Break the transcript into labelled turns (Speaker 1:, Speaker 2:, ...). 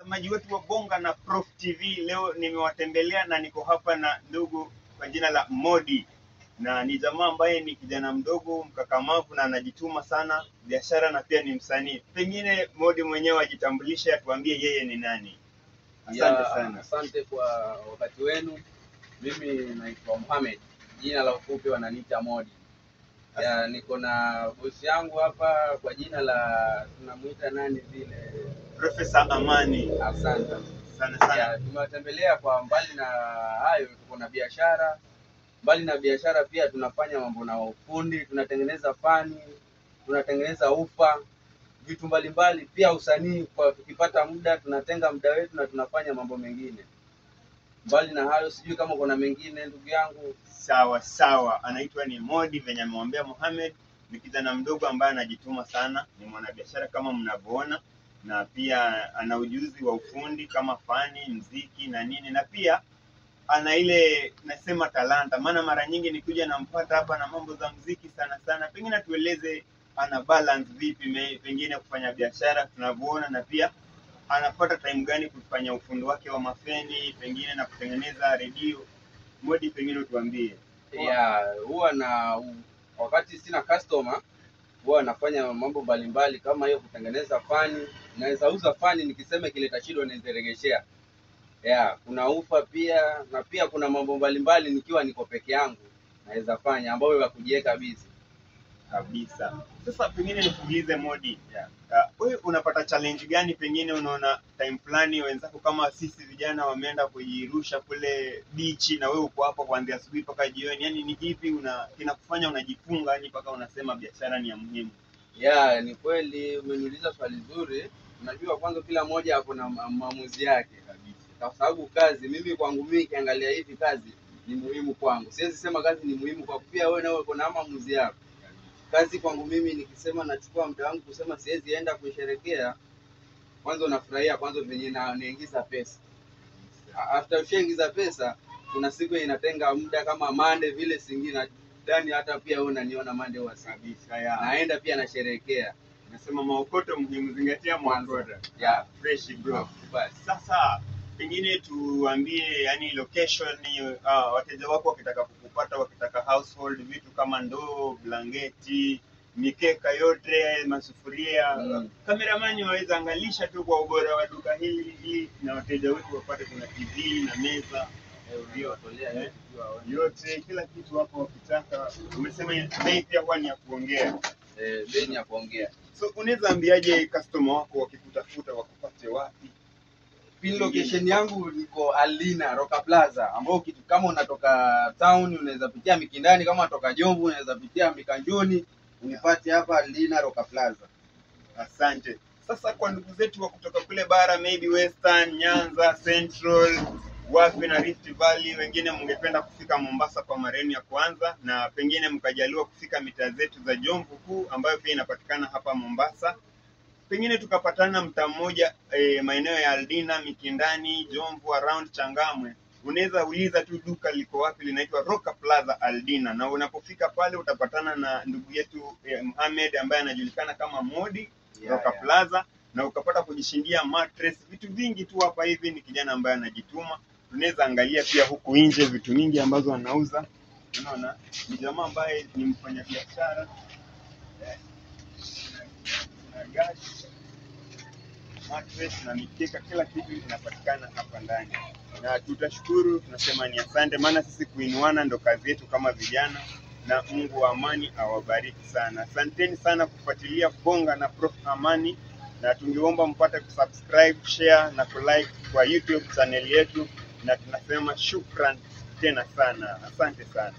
Speaker 1: Watazamaji wetu wa Bonga na Prof TV, leo nimewatembelea na niko hapa na ndugu kwa jina la Modi, na ni jamaa ambaye ni kijana mdogo mkakamavu na anajituma sana biashara na pia ni msanii. Pengine Modi mwenyewe ajitambulishe, atuambie yeye ni nani. Asante sana.
Speaker 2: Asante kwa wakati wenu. Mimi naitwa Mohamed, jina la ufupi wananiita Modi. Niko na bosi yangu hapa kwa jina la tunamuita nani vile,
Speaker 1: Profesa Amani.
Speaker 2: Asante
Speaker 1: sana.
Speaker 2: Tumewatembelea kwa mbali na hayo, tuko na biashara. Mbali na biashara pia tunafanya mambo na ufundi, tunatengeneza fani, tunatengeneza ufa, vitu mbalimbali, pia usanii. Kwa tukipata muda tunatenga muda wetu na tunafanya mambo mengine. Mbali na hayo sijui kama kuna mengine ndugu yangu.
Speaker 1: Sawa. Anaitwa ni Modi venye amemwambia Mohamed, ni kijana mdogo ambaye anajituma sana, ni mwanabiashara kama mnavyoona, na pia ana ujuzi wa ufundi kama fani, mziki na nini, na pia ana ile nasema talanta, maana mara nyingi nikuja nampata hapa na mambo za mziki sana. Pengine tueleze ana balance vipi pengine kufanya biashara tunavyoona, na pia anapata time gani kufanya ufundi wake wa mafeni pengine na kutengeneza redio. Modi, pengine tuambie.
Speaker 2: Huwa na wakati sina customer huwa nafanya mambo mbalimbali kama hiyo, kutengeneza fani. Naweza uza fani, nikisema kileta shida naweza regeshea. Kuna ufa pia, na pia kuna mambo mbalimbali nikiwa niko peke yangu naweza fanya ambayo ya kujiweka busy
Speaker 1: kabisa. Sasa pengine nikuulize Modi, wewe unapata challenge gani? Pengine unaona time fulani wenzako kama sisi vijana wameenda kujirusha kule beach na wewe uko hapa kuanzia asubuhi mpaka jioni, yani ni kipi kinakufanya unajifunga yani mpaka unasema biashara ni ya muhimu?
Speaker 2: Ni kweli umeniuliza swali zuri. Unajua kwanza kila mmoja ako na maamuzi yake kabisa. Kwa sababu kazi, mimi kwangu mimi kiangalia hivi kazi ni muhimu kwangu. Siwezi sema kazi ni muhimu kwa pia wewe na wewe uko na maamuzi yako. Kazi kwangu mimi nikisema nachukua muda wangu kusema siwezi enda kusherekea, kwanza unafurahia kwanza venye naingiza pesa. After ushaingiza pesa, kuna siku inatenga muda kama Monday vile singine ndani, hata pia wewe unaniona Monday wa kabisa. Naenda pia nasherekea.
Speaker 1: Nasema maokoto mzingatia mwangoda. Fresh bro. Sasa pengine tuambie yani location, wateja wako wakitaka kukupata, wakitaka household vitu kama ndoo, blanketi, mikeka yote, masufuria, kameramani waweza angalisha tu kwa ubora wa duka hili na wateja wetu wapate. Kuna TV na meza, yote kila kitu wako wakitaka. Umesema bei pia kwa ni ya kuongea.
Speaker 2: Bei ni ya kuongea.
Speaker 1: So unaweza ambiaje customer wako wakikutafuta wakupate wapi?
Speaker 2: Pin location yangu niko Alina Roka Plaza, ambao kitu kama unatoka town unaweza pitia Mikindani, kama unatoka Jomvu unaweza pitia Mikanjuni, unipate hapa Alina Roka Plaza.
Speaker 1: Asante. Sasa kwa ndugu zetu wa kutoka kule bara, maybe Western, Nyanza, Central, wapi na Rift Valley, wengine mngependa kufika Mombasa kwa mareni ya kwanza, na pengine mkajaliwa kufika mitaa zetu za Jomvu kuu ambayo pia inapatikana hapa Mombasa, pengine tukapatana mtaa mmoja maeneo ya Aldina, Mikindani, Jomvu, around Changamwe, unaweza uliza tu duka liko wapi, linaitwa Roka Plaza Aldina, na unapofika pale utapatana na ndugu yetu Mohamed ambaye anajulikana kama Modi Roka Plaza, na ukapata kujishindia mattress, vitu vingi tu hapa hivi. Ni kijana ambaye anajituma. Tunaweza angalia pia huku nje vitu mingi ambazo anauza. Unaona ni jamaa ambaye ni mfanyabiashara. Na gari, mattress na mikeka, kila kitu inapatikana hapa ndani. Na tutashukuru, tunasema ni asante, maana sisi kuinuana ndo kazi yetu kama vijana, na Mungu wa amani awabariki sana. Asanteni sana kufuatilia Bonga na Prof Amani, na tungeomba mpate kusubscribe, share na kulike kwa YouTube channel yetu, na tunasema shukran tena sana. Asante sana.